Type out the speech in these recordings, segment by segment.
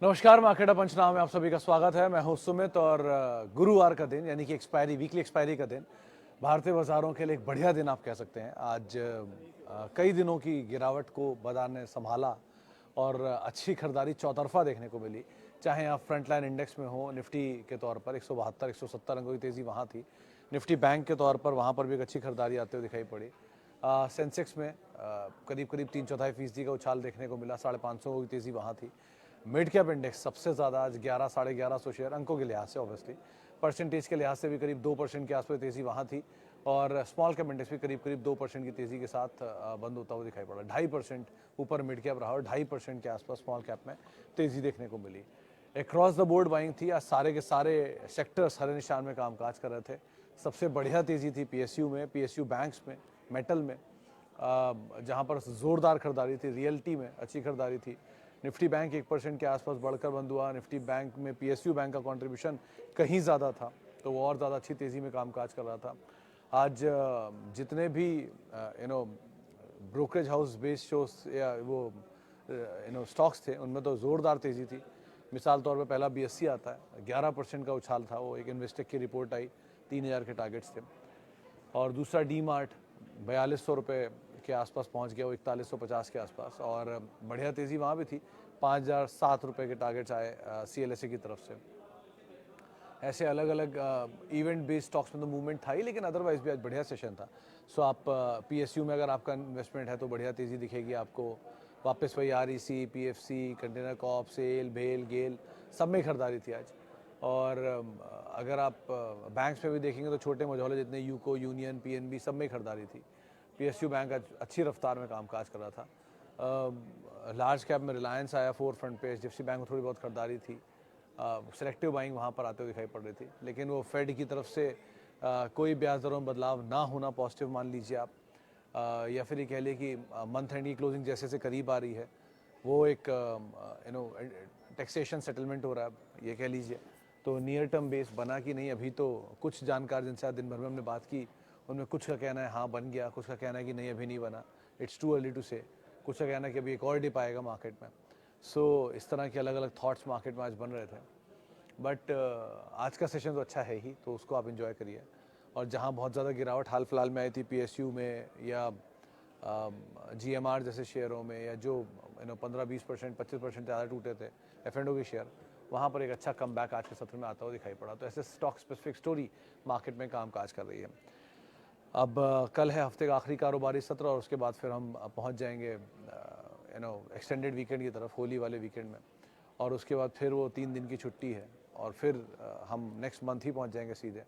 नमस्कार, मार्केट पंचनामे में आप सभी का स्वागत है। मैं हूं सुमित और गुरुवार का दिन यानी कि वीकली एक्सपायरी का दिन भारतीय बाजारों के लिए एक बढ़िया दिन आप कह सकते हैं। आज कई दिनों की गिरावट को बाजार ने संभाला और अच्छी खरीदारी चौतरफा देखने को मिली। चाहे आप फ्रंटलाइन इंडेक्स में हो, निफ्टी के तौर पर 172 170 अंकों की तेज़ी वहाँ थी। निफ्टी बैंक के तौर पर वहाँ पर भी एक अच्छी खरीदारी आते हुए दिखाई पड़ी। सेंसेक्स में करीब करीब 3/4% का उछाल देखने को मिला, 550 की तेज़ी वहाँ थी। मिड कैप इंडेक्स सबसे ज़्यादा आज 11 साढ़े 1100 शेयर, अंकों के लिहाज से ऑब्वियसली, परसेंटेज के लिहाज से भी करीब 2% के आसपास तेज़ी वहाँ थी। और स्मॉल कैप इंडेक्स भी करीब करीब 2% की तेज़ी के साथ बंद होता हुआ दिखाई पड़ा। 2.5% ऊपर मिड कैप रहा और 2.5% के आसपास स्मॉल कैप में तेज़ी देखने को मिली। अक्रॉस द बोर्ड बाइंग थी। आज सारे के सारे सेक्टर्स हरे निशान में कामकाज कर रहे थे। सबसे बढ़िया तेज़ी थी पीएसयू में, पीएसयू बैंक्स में, मेटल में, जहां पर ज़ोरदार खरीदारी थी। रियल्टी में अच्छी खरीदारी थी। निफ्टी बैंक 1% के आसपास बढ़कर बंद हुआ। निफ्टी बैंक में पीएसयू बैंक का कंट्रीब्यूशन कहीं ज़्यादा था, तो वो और ज़्यादा अच्छी तेज़ी में कामकाज कर रहा था। आज जितने भी ब्रोकरेज हाउस बेस्ड शोज या वो स्टॉक्स थे, उनमें तो ज़ोरदार तेज़ी थी। मिसाल तौर पे पहला बीएससी आता है, 11% का उछाल था। वो एक इन्वेस्टेक की रिपोर्ट आई, 3000 के टारगेट्स थे। और दूसरा डी मार्ट 4200 रुपये के आसपास पहुंच गया, वो 4150 के आसपास, और बढ़िया तेज़ी वहाँ भी थी। 5007 रुपये के टारगेट्स आए सीएलएसए की तरफ से। ऐसे अलग अलग इवेंट बेस्ड स्टॉक्स में तो मूवमेंट था ही, लेकिन अदरवाइज भी आज बढ़िया सेशन था। सो आप पीएसयू में अगर आपका इन्वेस्टमेंट है तो बढ़िया तेज़ी दिखेगी आपको। वापस वही REC, PFC, container corp, SAIL, भेल, गेल, सब में खरीदारी थी आज। और अगर आप बैंक्स में भी देखेंगे तो छोटे मझौले जितने यूको, यूनियन, पीएनबी, सब में खरीदारी थी। पीएसयू बैंक अच्छी रफ्तार में कामकाज कर रहा था। लार्ज कैप में रिलायंस आया फोर फ्रंट पे, एचडीएफसी बैंक में थोड़ी बहुत खरीदारी थी। सेलेक्टिव बाइंग वहाँ पर आते हुए दिखाई पड़ रही थी, लेकिन वो फेड की तरफ से कोई ब्याज दरों में बदलाव ना होना पॉजिटिव मान लीजिए आप, या फिर ये कह लिए कि मंथ एंड की क्लोजिंग जैसे से करीब आ रही है, वो एक टैक्सेशन सेटलमेंट हो रहा है, ये कह लीजिए। तो नियर टर्म बेस बना कि नहीं, अभी तो कुछ जानकार जिनसे आज दिन भर में हमने बात की, उनमें कुछ का कहना है हाँ बन गया, कुछ का कहना है कि नहीं अभी नहीं बना, इट्स टू अर्ली टू से, कुछ का कहना है कि अभी एक और डिप आएगा मार्केट में। सो इस तरह के अलग अलग थॉट्स मार्केट में आज बन रहे थे। बट आज का सेशन तो अच्छा है ही, तो उसको आप इन्जॉय करिए। और जहाँ बहुत ज़्यादा गिरावट हाल फिलहाल में आई थी पीएसयू में या जीएमआर जैसे शेयरों में, या जो 15-20% 25% ज़्यादा टूटे थे एफ&ओ के शेयर, वहाँ पर एक अच्छा कम बैक आज के सत्र में आता हुआ दिखाई पड़ा। तो ऐसे स्टॉक स्पेसिफिक स्टोरी मार्केट में कामकाज कर रही है। अब कल है हफ्ते का आखिरी कारोबारी सत्र, और उसके बाद फिर हम पहुँच जाएंगे एक्सटेंडेड वीकेंड की तरफ, होली वाले वीकेंड में। और उसके बाद फिर वो 3 दिन की छुट्टी है, और फिर हम नेक्स्ट मंथ ही पहुंच जाएंगे सीधे।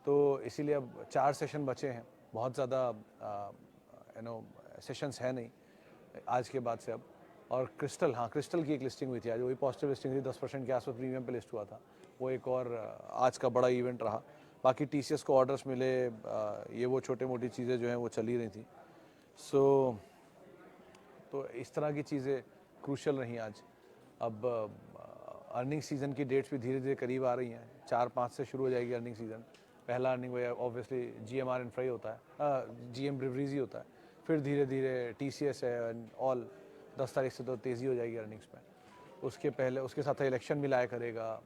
तो इसीलिए अब 4 सेशन बचे हैं, बहुत ज़्यादा सेशंस है नहीं आज के बाद से अब। और क्रिस्टल, हाँ क्रिस्टल की एक लिस्टिंग हुई थी आज, वही पॉजिटिव लिस्टिंग थी, 10% के आसपास प्रीमियम पे लिस्ट हुआ था। वो एक और आज का बड़ा इवेंट रहा। बाकी टीसीएस को ऑर्डर्स मिले, ये वो छोटे मोटी चीज़ें जो हैं वो चली रही थी। तो इस तरह की चीज़ें क्रूशल रही आज। अब अर्निंग सीज़न की डेट्स भी धीरे धीरे करीब आ रही हैं। 4-5 से शुरू हो जाएगी अर्निंग सीज़न। पहला अर्निंग वही ऑब्वियसली जीएमआर इंफ्रा ही होता है, जीएम ब्रिवरीज ही होता है। फिर धीरे धीरे टीसीएस है एंड ऑल। 10 तारीख से तो तेज़ी हो जाएगी अर्निंग्स में। उसके पहले उसके साथ इलेक्शन भी लाया करेगा।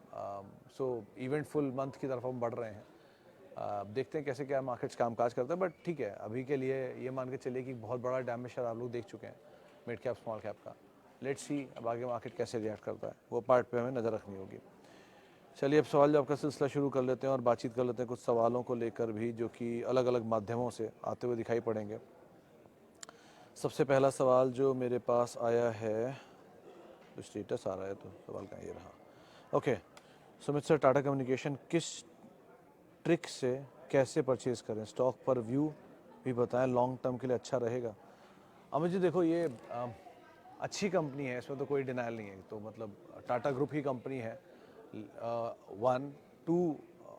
सो इवेंटफुल मंथ की तरफ हम बढ़ रहे हैं। देखते हैं कैसे क्या मार्केट्स कामकाज करते हैं, बट ठीक है, अभी के लिए ये मान के चलिए कि बहुत बड़ा डैमेज शायद आप लोग देख चुके हैं मिड कैप स्मॉल कैप का। लेट्स सी अब आगे मार्केट कैसे रिएक्ट करता है, वो पार्ट पे हमें नज़र रखनी होगी। चलिए अब सवाल जवाब का सिलसिला शुरू कर लेते हैं और बातचीत कर लेते हैं कुछ सवालों को लेकर भी, जो कि अलग अलग माध्यमों से आते हुए दिखाई पड़ेंगे। सबसे पहला सवाल जो मेरे पास आया है, तो स्टेटस आ रहा है तो सवाल का ये रहा। Okay, Sumit sir, Tata communication किस ट्रिक से कैसे परचेज करें, स्टॉक पर व्यू भी बताएं, लॉन्ग टर्म के लिए अच्छा रहेगा। अमित जी देखो, ये अच्छी कंपनी है, इसमें तो कोई डिनाइल नहीं है। तो मतलब टाटा ग्रुप की कंपनी है। 1-2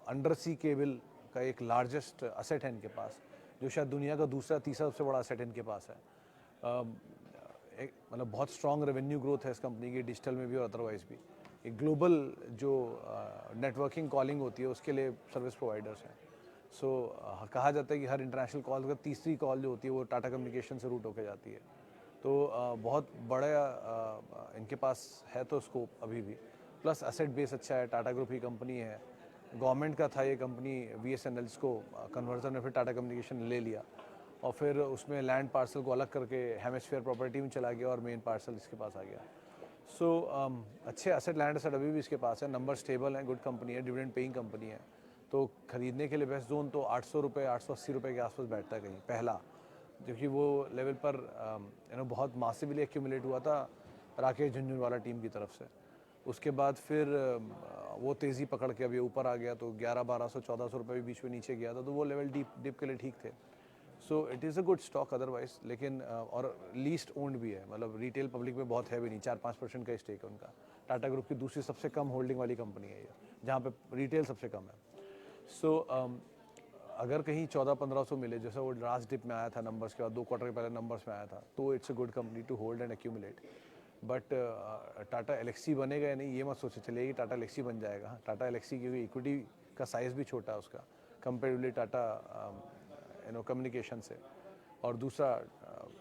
अंडर सी केबल का एक लार्जेस्ट असेट है इनके पास, जो शायद दुनिया का दूसरा तीसरा सबसे बड़ा असेट इनके पास है। एक मतलब बहुत स्ट्रॉन्ग रेवेन्यू ग्रोथ है इस कंपनी की, डिजिटल में भी और अदरवाइज भी। एक ग्लोबल जो नेटवर्किंग कॉलिंग होती है उसके लिए सर्विस प्रोवाइडर्स हैं। सो कहा जाता है कि हर इंटरनेशनल कॉल का तीसरी कॉल जो होती है वो टाटा कम्युनिकेशन से रूट होकर जाती है। तो बहुत बड़ा इनके पास है तो स्कोप अभी भी, प्लस एसेट बेस अच्छा है, टाटा ग्रुप की कंपनी है, गवर्नमेंट का था ये कंपनी, BSNL को कन्वर्जन में फिर टाटा कम्युनिकेशन ले लिया और फिर उसमें लैंड पार्सल को अलग करके हेमिस्फीयर प्रॉपर्टी में चला गया और मेन पार्सल इसके पास आ गया। सो अच्छे एसेट लैंड एसेट अभी भी इसके पास है, नंबर स्टेबल है, गुड कंपनी है, डिविडेंड पेइंग कंपनी है। तो खरीदने के लिए बेस्ट जोन तो 800 रुपये 880 रुपये के आसपास बैठता है कहीं पहला, क्योंकि वो लेवल पर बहुत मासिवली एक्यूमुलेट हुआ था राकेश झुंझुनवाला टीम की तरफ से। उसके बाद फिर वो तेज़ी पकड़ के अभी ऊपर आ गया, तो 1100-1200 1400 रुपये भी बीच में नीचे गया था, तो वो लेवल डिप के लिए ठीक थे। So it is a good stock otherwise, लेकिन और लीस्ट ओन्ड भी है, मतलब रिटेल पब्लिक में बहुत है भी नहीं, 4-5% का स्टेक है उनका। टाटा ग्रुप की दूसरी सबसे कम होल्डिंग वाली कंपनी है ये, जहाँ पे रिटेल सबसे कम है। सो अगर कहीं 1400-1500 मिले, जैसा वो लास्ट डिप में आया था नंबर्स के बाद, 2 क्वार्टर के पहले नंबर्स में आया था, तो it's a good company to hold and accumulate. But Tata Elxsi बनेगा या नहीं ये मत सोचे चलिए कि टाटा एलेक्सी बन जाएगा। टाटा एलेक्सी क्योंकि इक्विटी का साइज़ भी छोटा है उसका कंपेरेटिवली टाटा कम्युनिकेशन से, और दूसरा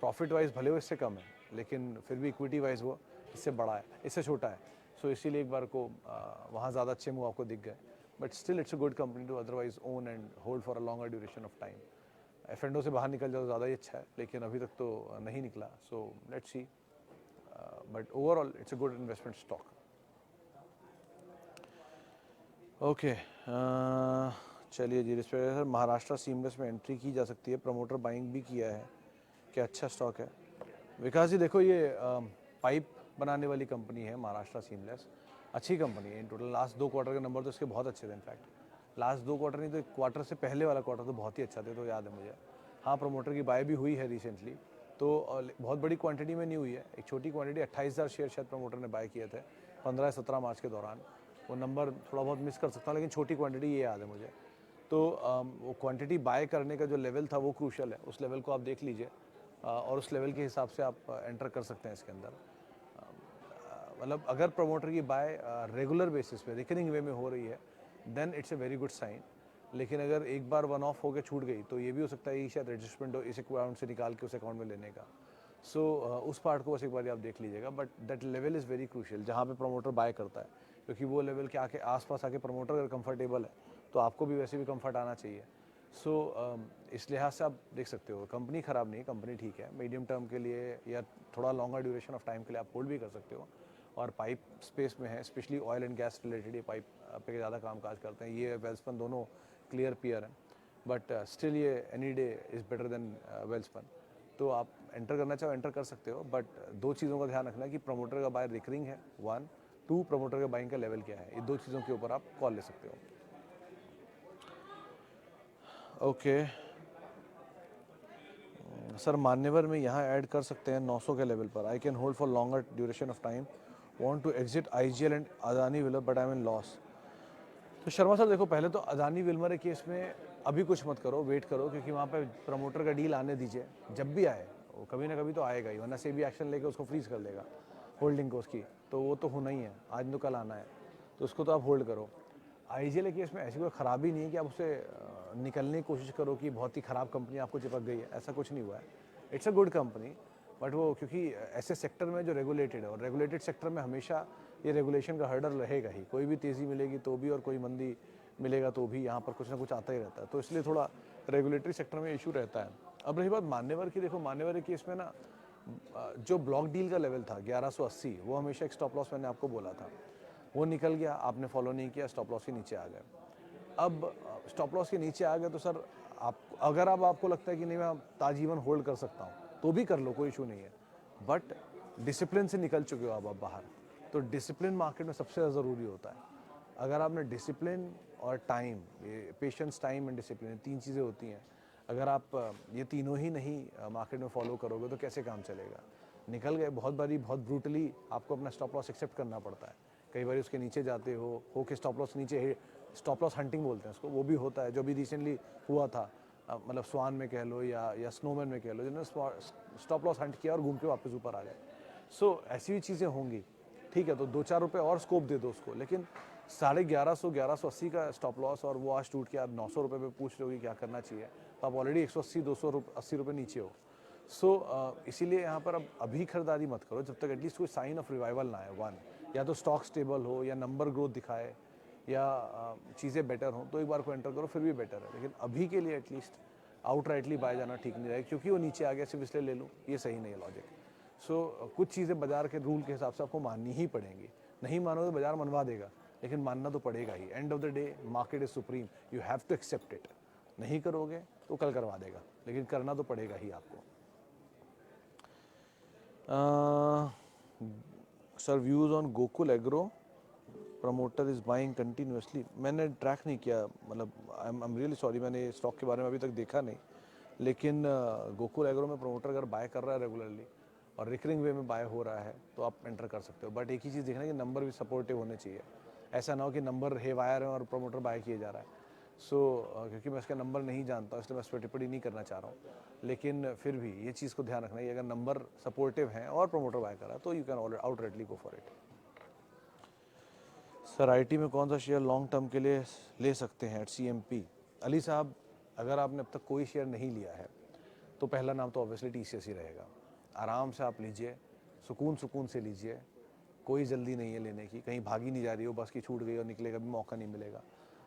प्रॉफिट वाइज भले वो इससे कम है, लेकिन फिर भी इक्विटी वाइज वो इससे बड़ा है, इससे छोटा है। सो इसीलिए एक बार को वहाँ ज़्यादा अच्छे मूव आपको दिख गए, but still it's a good company to otherwise own and hold for a longer duration of time. F&O से बाहर निकल जाओ तो ज़्यादा ही अच्छा है, लेकिन अभी तक तो नहीं निकला। So let's see, but overall it's a good investment stock. Okay, चलिए जी, सर महाराष्ट्र सीमलेस में एंट्री की जा सकती है, प्रमोटर बाइंग भी किया है, क्या अच्छा स्टॉक है? विकास जी देखो, ये पाइप बनाने वाली कंपनी है महाराष्ट्र सीमलेस, अच्छी कंपनी है। इन टोटल लास्ट 2 क्वार्टर के नंबर तो इसके बहुत अच्छे थे, इनफैक्ट लास्ट 2 क्वार्टर नहीं तो क्वार्टर से पहले वाला क्वार्टर तो बहुत ही अच्छा थे, तो याद है मुझे। हाँ, प्रमोटर की बाय भी हुई है रिसेंटली, तो बहुत बड़ी क्वांटिटी में नहीं हुई है, एक छोटी क्वांटिटी 28,000 शेयर शायद प्रमोटर ने बाय किए थे 15-17 मार्च के दौरान। वो नंबर थोड़ा बहुत मिस कर सकता हूँ, लेकिन छोटी क्वांटिटी ये याद है मुझे। तो वो क्वांटिटी बाय करने का जो लेवल था वो क्रूशल है, उस लेवल को आप देख लीजिए और उस लेवल के हिसाब से आप एंटर कर सकते हैं इसके अंदर। मतलब अगर प्रमोटर की बाय रेगुलर बेसिस पे रिकरिंग वे में हो रही है, then it's a very good sign. लेकिन अगर एक बार वन ऑफ होकर छूट गई तो ये भी हो सकता है कि शायद एडजस्टमेंट हो इस अकाउंट से निकाल के उस अकाउंट में लेने का। सो उस पार्ट को बस एक बार आप देख लीजिएगा, but that level is very crucial जहाँ पे प्रमोटर बाय करता है, क्योंकि वो लेवल के आके आसपास आके प्रमोटर अगर कंफर्टेबल है तो आपको भी वैसे भी कंफर्ट आना चाहिए। सो इस लिहाज से आप देख सकते हो, कंपनी ख़राब नहीं है, कंपनी ठीक है, मीडियम टर्म के लिए या थोड़ा लॉन्गर ड्यूरेशन ऑफ टाइम के लिए आप होल्ड भी कर सकते हो। और पाइप स्पेस में है, specially oil and gas related ये पाइप पे ज़्यादा काम काज करते हैं, ये वेल्सपन दोनों क्लियर पियर हैं, बट स्टिल ये any day is better than Welspun. तो आप एंटर करना चाहो एंटर कर सकते हो, बट 2 चीज़ों का ध्यान रखना कि प्रमोटर का बाय रिकरिंग है 1, 2 प्रमोटर का बाइंग का लेवल क्या है, ये 2 चीज़ों के ऊपर आप कॉल ले सकते हो। ओके सर, मान्यवर में यहाँ ऐड कर सकते हैं 900 के लेवल पर, I can hold for longer duration of time, want to exit IGL and Adani विलर but I am in loss. तो शर्मा सर देखो, पहले तो अदानी विल्मर केस में अभी कुछ मत करो, वेट करो, क्योंकि वहाँ पे प्रमोटर का डील आने दीजिए, जब भी आए वो कभी ना कभी तो आएगा ही, वरना SEBI एक्शन लेके उसको फ्रीज कर देगा होल्डिंग को उसकी, तो वो तो होना ही है, आज तो कल आना है, तो उसको तो आप होल्ड करो। IGL केस में ऐसी कोई ख़राबी नहीं है कि आप उससे निकलने की कोशिश करो कि बहुत ही ख़राब कंपनी आपको चिपक गई है, ऐसा कुछ नहीं हुआ है। It's a good company, but वो क्योंकि ऐसे सेक्टर में जो रेगुलेटेड है, और रेगुलेटेड सेक्टर में हमेशा ये रेगुलेशन का हर्डल रहेगा ही, कोई भी तेज़ी मिलेगी तो भी और कोई मंदी मिलेगा तो भी यहाँ पर कुछ ना कुछ आता ही रहता है, तो इसलिए थोड़ा रेगुलेटरी सेक्टर में इशू रहता है। अब रही बात मान्यवर की, देखो मान्यवर के केस में ना जो ब्लॉक डील का लेवल था 1180, वो हमेशा एक स्टॉप लॉस मैंने आपको बोला था, वो निकल गया, आपने फॉलो नहीं किया, स्टॉप लॉस के नीचे आ गए। अब स्टॉप लॉस के नीचे आ गए तो सर आप अगर अब आपको लगता है कि नहीं मैं ताजीवन होल्ड कर सकता हूँ तो भी कर लो, कोई इशू नहीं है, बट डिसिप्लिन से निकल चुके हो आप बाहर, तो डिसिप्लिन मार्केट में सबसे ज़्यादा ज़रूरी होता है। अगर आपने डिसिप्लिन और time, patience, time and discipline, 3 चीज़ें होती हैं, अगर आप ये तीनों ही नहीं मार्केट में फॉलो करोगे तो कैसे काम चलेगा। निकल गए बहुत बारी, बहुत ब्रूटली आपको अपना स्टॉप लॉस एक्सेप्ट करना पड़ता है, कई बार उसके नीचे जाते हो के स्टॉप लॉस नीचे, स्टॉप लॉस हंटिंग बोलते हैं उसको, वो भी होता है, जो भी रिसेंटली हुआ था, मतलब स्वान में कह लो या स्नोमैन में कह लो, जिन्होंने स्टॉप लॉस हंट किया और घूम के वापस ऊपर आ गए। सो ऐसी भी चीज़ें होंगी, ठीक है, तो 2-4 रुपये और स्कोप दे दो उसको, लेकिन 1150 1180 का स्टॉप लॉस और वो आज टूट के आप 900 रुपये पे पूछ रहे हो कि क्या करना चाहिए, तो आप ऑलरेडी 180 280 रुपये नीचे हो, इसीलिए यहाँ पर अब अभी खरीदारी मत करो जब तक एटलीस्ट कोई साइन ऑफ रिवाइवल ना आए। वन, या तो स्टॉक स्टेबल हो या नंबर ग्रोथ दिखाए या चीज़ें बेटर हों तो एक बार को एंटर करो, फिर भी बेटर है। लेकिन अभी के लिए एटलीस्ट आउटराइटली बाय जाना ठीक नहीं रहेगा, क्योंकि वो नीचे आ गया सिर्फ इसलिए ले लूँ, ये सही नहीं है लॉजिक। कुछ चीज़ें बाजार के रूल के हिसाब से आपको माननी ही पड़ेंगी। नहीं मानो तो बाजार मनवा देगा, लेकिन मानना तो पड़ेगा ही। End of the day market is supreme, you have to accept it. नहीं करोगे तो कल करवा देगा, लेकिन करना तो पड़ेगा ही आपको। Sir, views on Gokul agro promoter is buying continuously. मैंने ट्रैक नहीं किया, मतलब आई एम रियली सॉरी, मैंने स्टॉक के बारे में अभी तक देखा नहीं। लेकिन गोकुल एग्रो में प्रमोटर अगर बाय कर रहा है रेगुलरली और रिकरिंग वे में बाय हो रहा है तो आप एंटर कर सकते हो। बट एक ही चीज़ देखना कि नंबर भी सपोर्टिव होने चाहिए। ऐसा ना हो कि नंबर हेवायर है और प्रमोटर बाय किए जा रहा है। क्योंकि मैं इसका नंबर नहीं जानता इसलिए मैं इस पर टिप्पणी नहीं करना चाह रहा हूँ, लेकिन फिर भी ये चीज़ को ध्यान रखना है, अगर नंबर सपोर्टिव हैं और प्रमोटर बाय कर रहा है तो you can outrightly go for it. Sir, IT में कौन सा शेयर लॉन्ग टर्म के लिए ले सकते हैं एट CMP? अली साहब, अगर आपने अब तक कोई शेयर नहीं लिया है तो पहला नाम तो ऑब्वियसली TCS ही रहेगा। आराम से आप लीजिए, सुकून से लीजिए, कोई जल्दी नहीं है लेने की, कहीं भागी नहीं जा रही हो बस की छूट गई और निकलेगा भी मौका नहीं मिलेगा।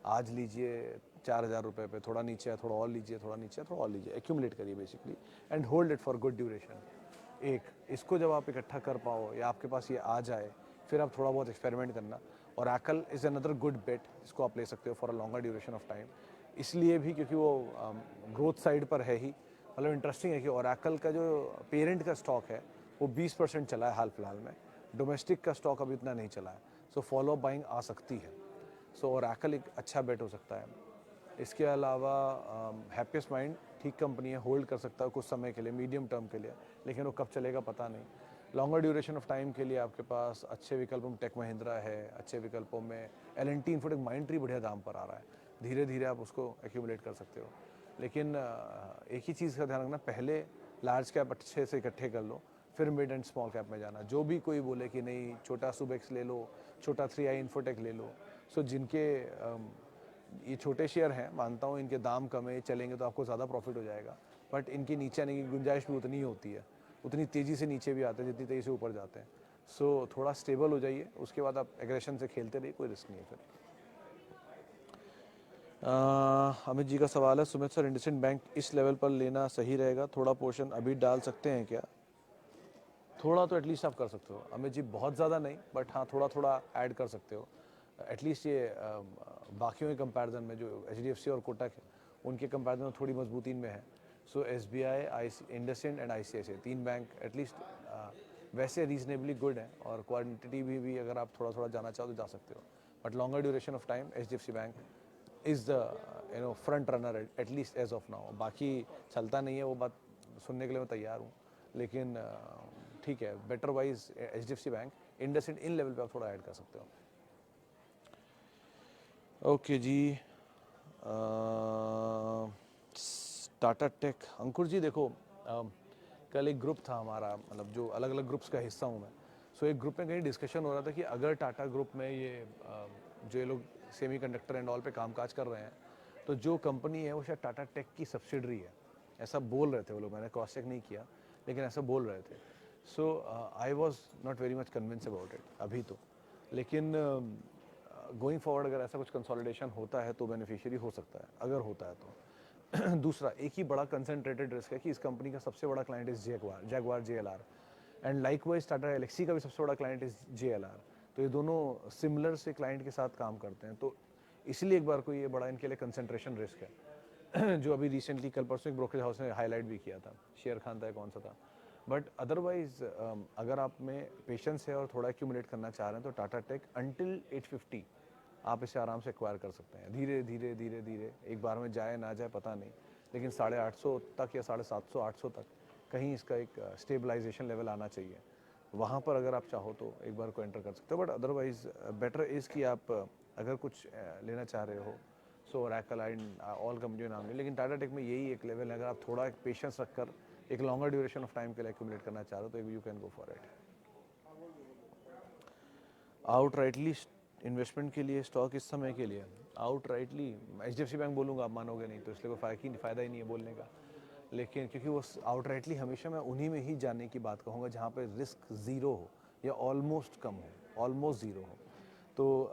आज लीजिए 4,000 रुपये पे, थोड़ा नीचे है थोड़ा और लीजिए, थोड़ा नीचे है थोड़ा और लीजिए, एक्यूमुलेट करिए basically and hold it for good duration. इसको जब आप इकट्ठा कर पाओ या आपके पास ये आ जाए, फिर आप थोड़ा बहुत एक्सपेरिमेंट करना। और Oracle इज़ अनदर गुड बेट, जिसको आप ले सकते हो for a longer duration of time, इसलिए भी क्योंकि वो ग्रोथ साइड पर है ही। मतलब इंटरेस्टिंग है कि Oracle का जो पेरेंट का स्टॉक है वो 20% चला है हाल फिलहाल में, डोमेस्टिक का स्टॉक अभी इतना नहीं चला है। फॉलो अप बाइंग आ सकती है। Oracle एक अच्छा बेट हो सकता है। इसके अलावा हैप्पीएस्ट माइंड ठीक कंपनी है, होल्ड कर सकता है कुछ समय के लिए, मीडियम टर्म के लिए, लेकिन वो कब चलेगा पता नहीं। लॉन्गर ड्यूरेशन ऑफ टाइम के लिए आपके पास अच्छे विकल्पों में टेक महिंद्रा है, अच्छे विकल्पों में L&T इन्फोटेक माइंड ट्री बढ़िया दाम पर आ रहा है, धीरे धीरे आप उसको एक्यूमुलेट कर सकते हो। लेकिन एक ही चीज़ का ध्यान रखना, पहले लार्ज कैप अच्छे से इकट्ठे कर लो, फिर मिड एंड स्मॉल कैप में जाना। जो भी कोई बोले कि नहीं छोटा सुबेक्स ले लो, छोटा 3i इन्फोटेक ले लो, जिनके ये छोटे शेयर हैं, मानता हूँ इनके दाम कम है, चलेंगे तो आपको ज़्यादा प्रॉफिट हो जाएगा, बट इनके नीचे आने की गुंजाइश भी उतनी ही होती है, उतनी तेज़ी से नीचे भी आते हैं जितनी तेज़ी से ऊपर जाते हैं। थोड़ा स्टेबल हो जाइए, उसके बाद आप एग्रेशन से खेलते रहिए, कोई रिस्क नहीं है फिर। अमित जी का सवाल है, सुमित सर, इंडसइंड बैंक इस लेवल पर लेना सही रहेगा? थोड़ा पोर्शन अभी डाल सकते हैं क्या? थोड़ा तो एटलीस्ट आप कर सकते हो अमित जी, बहुत ज़्यादा नहीं, बट हाँ थोड़ा थोड़ा ऐड कर सकते हो एटलीस्ट। ये बाकियों के कंपैरिजन में जो HDFC और कोटक है उनके कंपैरिजन में थोड़ी मजबूती में है। SBI, IndusInd and ICICI, 3 bank at least वैसे रीजनेबली गुड है, और क्वांटिटी भी अगर आप थोड़ा थोड़ा जाना चाहो तो जा सकते हो। But longer duration of time HDFC bank is the front runner at least as of now. बाकी चलता नहीं है, वो बात सुनने के लिए मैं तैयार हूँ, लेकिन ठीक है, better wise HDFC bank, IndusInd, इन लेवल पे आप थोड़ा ऐड कर सकते हो। ओके जी, टाटा टेक, अंकुर जी देखो, कल एक ग्रुप था हमारा, मतलब जो अलग अलग ग्रुप्स का हिस्सा हूँ मैं। एक ग्रुप में कहीं डिस्कशन हो रहा था कि अगर टाटा ग्रुप में ये जो ये लोग सेमीकंडक्टर एंड ऑल पे कामकाज कर रहे हैं, तो जो कंपनी है वो शायद टाटा टेक की सब्सिडरी है, ऐसा बोल रहे थे वो लोग। मैंने क्रॉस चेक नहीं किया, लेकिन ऐसा बोल रहे थे। I was not very much convince about it अभी तो, लेकिन गोइंग फॉरवर्ड अगर ऐसा कुछ कंसोलिडेशन होता है तो बेनिफिशियरी हो सकता है, अगर होता है तो। दूसरा, एक ही बड़ा कंसंट्रेटेड रिस्क है कि इस कंपनी का सबसे बड़ा client is Jaguar JLR, and likewise Tata Elxsi का भी सबसे बड़ा क्लाइंट इज JLR। तो ये दोनों सिमिलर से क्लाइंट के साथ काम करते हैं, तो इसलिए एक बार को ये बड़ा इनके लिए कंसंट्रेशन रिस्क है। जो अभी रिसेंटली कल परसों एक ब्रोकरेज हाउस ने हाईलाइट भी किया था, शेयर खान था कौन सा था। बट अदरवाइज अगर आप में पेशेंस है और थोड़ा एक्यूमुलेट करना चाह रहे हैं तो टाटा टेक अंटिल 850 आप इसे आराम से एक्वायर कर सकते हैं। धीरे धीरे धीरे धीरे, एक बार में जाए ना जाए पता नहीं, लेकिन 850 तक या 750 800 तक कहीं इसका एक स्टेबलाइजेशन लेवल आना चाहिए। वहाँ पर अगर आप चाहो तो एक बार को एंटर कर सकते हो। बट अदरवाइज बेटर इज़ कि आप अगर कुछ लेना चाह रहे हो, Oracle एंड ऑल कंपनी नाम नहीं, लेकिन टाटा टेक में यही एक लेवल है, अगर आप थोड़ा एक पेशेंस रखकर एक लॉन्गर ड्यूरेशन ऑफ टाइम के लिए एक्यूमुलेट करना चाह रहे हो तो you can go for it. Outrightly investment के लिए स्टॉक इस समय के लिए आउटराइटली HDFC बैंक बोलूँगा, आप मानोगे नहीं, तो इसलिए कोई फ़ायदा ही नहीं है बोलने का। लेकिन क्योंकि वो आउटराइटली हमेशा मैं उन्हीं में ही जाने की बात कहूँगा जहाँ पे रिस्क ज़ीरो हो या ऑलमोस्ट कम हो, ऑलमोस्ट ज़ीरो हो। तो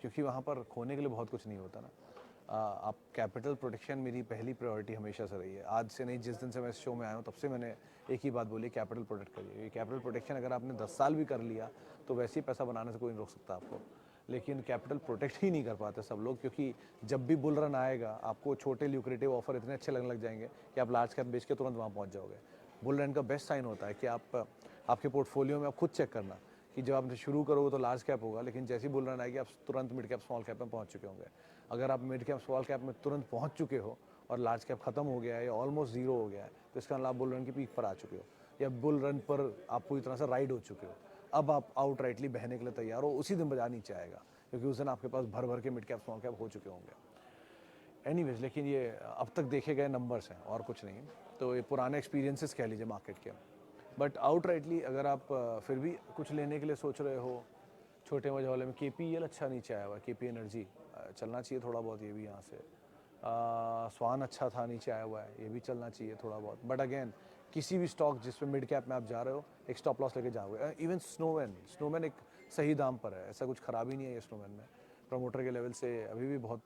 क्योंकि वहाँ पर खोने के लिए बहुत कुछ नहीं होता ना। आप कैपिटल प्रोटेक्शन मेरी पहली प्रायोरिटी हमेशा से रही है। आज से नहीं, जिस दिन से मैं इस शो में आया हूँ तब से मैंने एक ही बात बोली, कैपिटल प्रोटेक्ट करिए। ये कैपिटल प्रोटेक्शन अगर आपने 10 साल भी कर लिया तो वैसे ही पैसा बनाने से कोई नहीं रोक सकता आपको। लेकिन कैपिटल प्रोटेक्ट ही नहीं कर पाते सब लोग, क्योंकि जब भी बुल रन आएगा आपको छोटे ल्यूक्रेटिव ऑफर इतने अच्छे लगने लग जाएंगे कि आप लार्ज कैप बेच के तुरंत वहाँ पहुँच जाओगे। बुल रन का बेस्ट साइन होता है कि आपके पोर्टफोलियो में आप खुद चेक करना कि जब आप शुरू करोगे तो लार्ज कैप होगा, लेकिन जैसे ही बुल रन आएगी आप तुरंत मिड कैप स्मॉल कैप में पहुँच चुके होंगे। अगर आप मिड कैप स्मॉल कैप में तुरंत पहुँच चुके हो और लार्ज कैप खत्म हो गया है या ऑलमोस्ट जीरो हो गया है, तो इसका मतलब आप बुल रन की पीक पर आ चुके हो या बुल रन पर आप पूरी तरह से राइड हो चुके हो। अब आप आउट राइटली बहने के लिए तैयार हो, उसी दिन बाजार नीचे आएगा, क्योंकि उस दिन आपके पास भर भर के मिड कैप स्मॉल कैप हो चुके होंगे। एनीवेज, लेकिन ये अब तक देखे गए नंबर्स हैं और कुछ नहीं। तो ये पुराने एक्सपीरियंसेस कह लीजिए मार्केट के। बट आउट राइटली अगर आप फिर भी कुछ लेने के लिए सोच रहे हो छोटे मजे वाले में, KPEL अच्छा नीचे आया हुआ है, KP एनर्जी चलना चाहिए थोड़ा बहुत, ये भी यहाँ से। स्वान अच्छा था, नीचे आया हुआ है, ये भी चलना चाहिए थोड़ा बहुत। बट अगेन, किसी भी स्टॉक जिसमें मिड कैप में आप जा रहे हो, एक स्टॉप लॉस लेके जाओगे। इवन स्नोमैन एक सही दाम पर है, ऐसा कुछ खराबी नहीं है ये स्नोमैन में। प्रमोटर के लेवल से अभी भी बहुत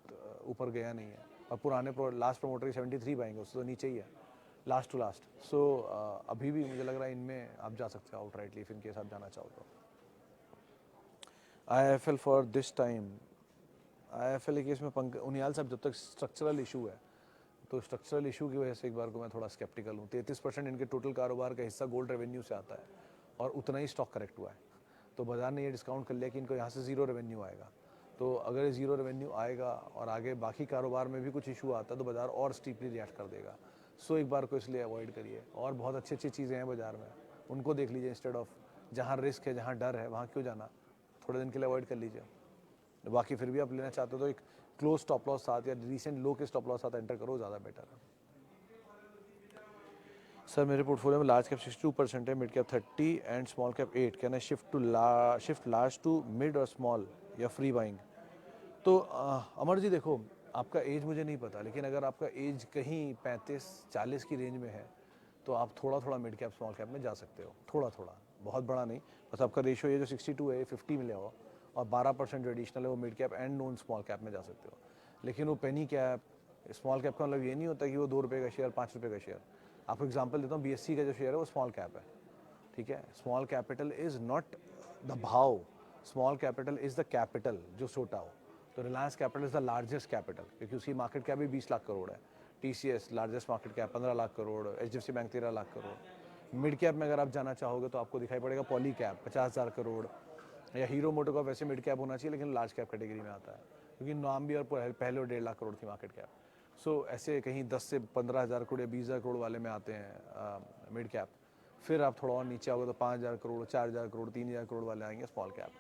ऊपर गया नहीं है, और पुराने लास्ट प्रमोटर की 73 पाएंगे, उससे तो नीचे ही है लास्ट टू लास्ट। सो अभी भी मुझे लग रहा है इनमें आप जा सकते हो आउट राइटली, इफ इनकेस आप जाना चाहो तो। IIFL for this time, IIFL के केस में उनियाल साहब, जब तक स्ट्रक्चरल इशू है तो स्ट्रक्चरल इशू की वजह से एक बार को मैं थोड़ा स्केप्टिकल हूँ। 33% इनके टोटल कारोबार का हिस्सा गोल्ड रेवेन्यू से आता है और उतना ही स्टॉक करेक्ट हुआ है। तो बाजार ने ये डिस्काउंट कर लिया कि इनको यहाँ से ज़ीरो रेवेन्यू आएगा। तो अगर ये ज़ीरो रेवेन्यू आएगा और आगे बाकी कारोबार में भी कुछ इशू आता है तो बाजार और स्टीपली रिएक्ट कर देगा। सो एक बार को इसलिए अवॉइड करिए। और बहुत अच्छी अच्छी चीज़ें हैं बाजार में, उनको देख लीजिए इंस्टेड ऑफ जहाँ रिस्क है, जहाँ डर है, वहाँ क्यों जाना। थोड़े दिन के लिए अवॉइड कर लीजिए। बाकी फिर भी आप लेना चाहते हो तो एक क्लोज स्टॉप लॉस साथ या रिसेंट लो के स्टॉप लॉस साथ एंटर करो, ज़्यादा बेटर है। सर मेरे पोर्टफोलियो में लार्ज कैप 62% है, mid cap 30 and small cap 8। Can I shift large to mid और स्मॉल या फ्री बाइंग? तो अमर जी देखो, आपका एज मुझे नहीं पता, लेकिन अगर आपका एज कहीं 35-40 की रेंज में है तो आप थोड़ा थोड़ा मिड कैप स्मॉल कैप में जा सकते हो, थोड़ा थोड़ा, बहुत बड़ा नहीं। बस आपका रेशियो ये जो 62 है 50 मिले हो, और 12% जो एडिशनल है वो mid cap and non small cap में जा सकते हो। लेकिन वो पेनी कैप स्मॉल कैप का मतलब ये नहीं होता कि वो 2 रुपये का शेयर, 5 रुपये का शेयर। आपको एग्जांपल देता हूँ, BSC का जो शेयर है वो स्मॉल कैप है, ठीक है। Small capital is not the भाव, small capital is the capital जो छोटा हो। तो Reliance capital is the largest capital, क्योंकि उसकी मार्केट कैप भी 20 लाख करोड़ है। TCS largest market cap 15 lakh crore, HDFC bank 13 lakh crore. Mid cap में अगर आप जाना चाहोगे तो आपको दिखाई पड़ेगा पॉली कैप 50,000 करोड़, या हीरो मोटो का वैसे मिड कैप होना चाहिए लेकिन लार्ज कैप कैटेगरी में आता है, क्योंकि नाम भी और पहले 1.5 लाख करोड़ थी मार्केट कैप। सो ऐसे कहीं 10 से 15,000 करोड़ या 20,000 करोड़ वाले में आते हैं मिड कैप। फिर आप थोड़ा और नीचे आओगे तो 5,000 करोड़, 4,000 करोड़, 3,000 करोड़ वाले आएंगे स्मॉल कैप।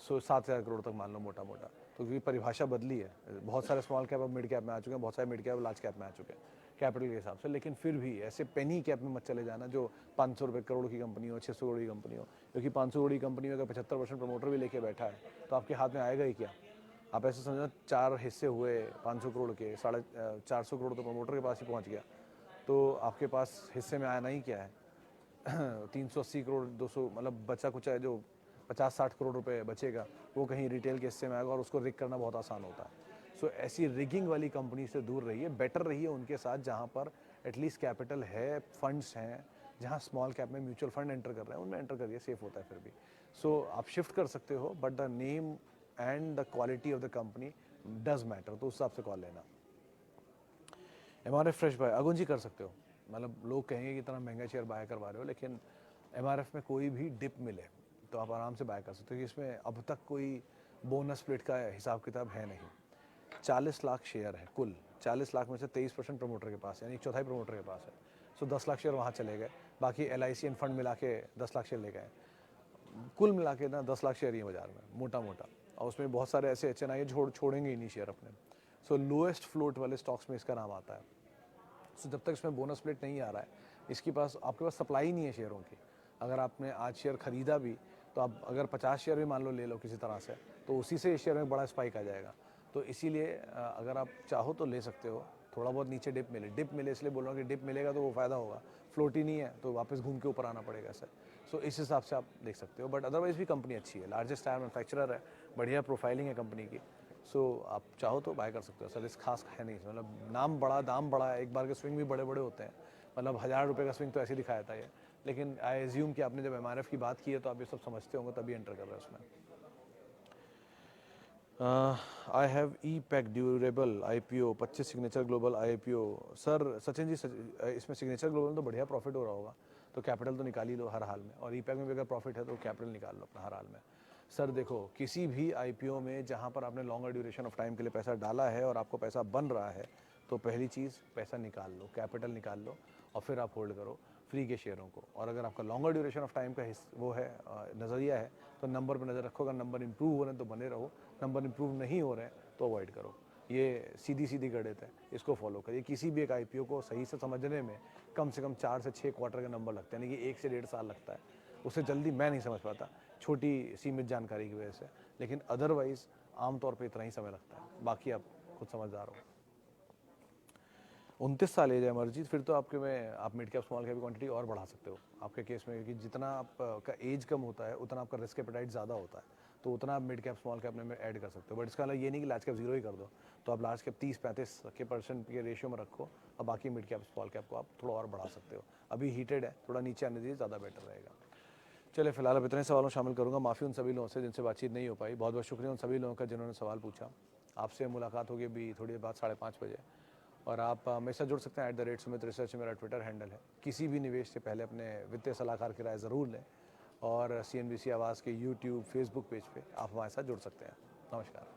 सो 7,000 करोड़ तक मान लो मोटा मोटा। तो क्योंकि परिभाषा बदली है, बहुत सारे स्मॉल कैप अब मिड कैप में आ चुके हैं, बहुत सारे मिड कैप लार्ज कैप में आ चुके हैं कैपिटल के हिसाब से। लेकिन फिर भी ऐसे पेनी कैप में मत चले जाना जो 500 रुपये करोड़ की कंपनी हो, 600 करोड़ की कंपनी हो, क्योंकि 500 करोड़ की कंपनी में अगर 75% प्रमोटर भी लेके बैठा है तो आपके हाथ में आएगा ही क्या। आप ऐसे समझो 4 हिस्से हुए 500 करोड़ के, 450 करोड़ तो प्रमोटर के पास ही पहुंच गया, तो आपके पास हिस्से में आना ही क्या है। 380 करोड़ 200 मतलब बचा कुछ है, जो 50-60 करोड़ रुपए बचेगा वो कहीं रिटेल के हिस्से में आएगा, और उसको रिग करना बहुत आसान होता है। सो ऐसी रिगिंग वाली कंपनी से दूर रहिए, बेटर रहिए उनके साथ जहाँ पर एटलीस्ट कैपिटल है, फंड्स हैं। जहाँ स्मॉल कैप में म्यूचुअल फंड एंटर कर रहे हैं उनमें एंटर करिए, सेफ होता है फिर भी। सो आप शिफ्ट कर सकते हो, but the name and the quality of the company does matter, तो उस हिसाब से कॉल लेना। MRF फ्रेश बाय अगुन जी कर सकते हो, मतलब लोग कहेंगे कि इतना महंगा शेयर बाय करवा रहे हो, लेकिन MRF में कोई भी डिप मिले तो आप आराम से बाय कर सकते हो, क्योंकि इसमें अब तक कोई बोनस स्प्लिट का हिसाब किताब है नहीं। 40 लाख शेयर है कुल, 40 लाख में से 23% प्रमोटर के पास है, यानी 1/4 प्रमोटर के पास है। सो 10 लाख शेयर वहाँ चले गए, बाकी LIC एंड फंड मिला के 10 लाख शेयर ले गए। कुल मिला के ना 10 लाख शेयर ही है बाजार में मोटा मोटा, और उसमें बहुत सारे ऐसे HNI छोड़ेंगे ही नहीं शेयर अपने। सो लोएस्ट फ्लोट वाले स्टॉक्स में इसका नाम आता है। सो जब तक इसमें बोनस स्प्लिट नहीं आ रहा है, इसके पास आपके पास सप्लाई नहीं है शेयरों की। अगर आपने आज शेयर खरीदा भी तो आप अगर 50 शेयर भी मान लो ले लो किसी तरह से, तो उसी से शेयर में बड़ा स्पाइक आ जाएगा। तो इसीलिए अगर आप चाहो तो ले सकते हो, थोड़ा बहुत नीचे डिप मिले इसलिए बोल रहा हूँ कि डिप मिलेगा तो वो फ़ायदा होगा, फ्लोट ही नहीं है तो वापस घूम के ऊपर आना पड़ेगा सर। सो इस हिसाब से आप देख सकते हो, बट अदरवाइज़ भी कंपनी अच्छी है, लार्जेस्ट टायर मैनुफैक्चरर है, बढ़िया प्रोफाइलिंग है कंपनी की। सो आप चाहो तो बाय कर सकते हो सर, रिस्क खास है नहीं, मतलब नाम बड़ा दाम बड़ा है, एक बार के स्विंग भी बड़े बड़े होते हैं, मतलब 1000 रुपये का स्विंग तो ऐसे ही दिखाया था ये। लेकिन आई एज्यूम कि आपने जब MRF की बात की है तो आप ये सब समझते होंगे तभी एंटर कर रहे हैं उसमें। I have pack durable IPO 25 signature global IPO। Sir Sachin ji इसमें सिग्नेचर ग्लोबल में तो बढ़िया प्रॉफिट हो रहा होगा, तो कैपिटल तो निकाल ही लो हर हाल में, और पैक में भी अगर प्रॉफिट है तो कैपिटल निकाल लो अपना हर हाल में। सर देखो, किसी भी IPO में जहाँ पर आपने लॉन्गर ड्यूरेशन ऑफ टाइम के लिए पैसा डाला है और आपको पैसा बन रहा है, तो पहली चीज़ पैसा निकाल लो, कैपिटल निकाल लो और फिर आप होल्ड करो फ्री के शेयरों को। और अगर आपका लॉन्गर ड्यूरेशन ऑफ टाइम का वो है नज़रिया है तो नंबर पर नज़र रखो, अगर नंबर इंप्रूव हो रहे हैं तो बने रहो, नंबर इंप्रूव नहीं हो रहे हैं तो अवॉइड करो। ये सीधी गणित है, इसको फॉलो करिए। किसी भी एक IPO को सही से समझने में कम से कम 4 से 6 क्वार्टर का नंबर लगता है, यानी कि 1 से 1.5 साल लगता है, उससे जल्दी मैं नहीं समझ पाता, छोटी सीमित जानकारी की वजह से, लेकिन अदरवाइज़ आमतौर पर इतना ही समय लगता है, बाकी आप खुद समझदार हो। 29 साल एज है अमरजीत, फिर तो आपके में आप मिड कैप स्मॉल कैप की क्वांटिटी और बढ़ा सकते हो आपके केस में, क्योंकि जितना आपका एज कम होता है उतना आपका रिस्क एपेटाइट ज़्यादा होता है, तो उतना आप मिड कैप स्मॉल कैप में ऐड कर सकते हो। बट इसका मतलब ये नहीं कि लार्ज कैप जीरो ही कर दो, तो आप लार्ज कैप 30-35 के रेशियो में रखो और बाकी मिड कैप स्मॉल कैप को आप थोड़ा और बढ़ा सकते हो। अभी हीटेड है, थोड़ा नीचे आने दीजिए, ज़्यादा बेटर रहेगा। चलिए फिलहाल अब इतने सवालों शामिल करूँगा, माफ़ी उन सभी लोगों से जिनसे बातचीत नहीं हो पाई, बहुत बहुत शुक्रिया उन सभी लोगों का जिन्होंने सवाल पूछा। आपसे मुलाकात होगी अभी थोड़ी देर बाद 5:30 बजे, और आप मेरे साथ जुड़ सकते हैं @सुमित रिसर्च मेरा ट्विटर हैंडल है। किसी भी निवेश से पहले अपने वित्तीय सलाहकार की राय ज़रूर लें, और CNBC आवाज़ के YouTube फेसबुक पेज पे आप हमारे साथ जुड़ सकते हैं। नमस्कार।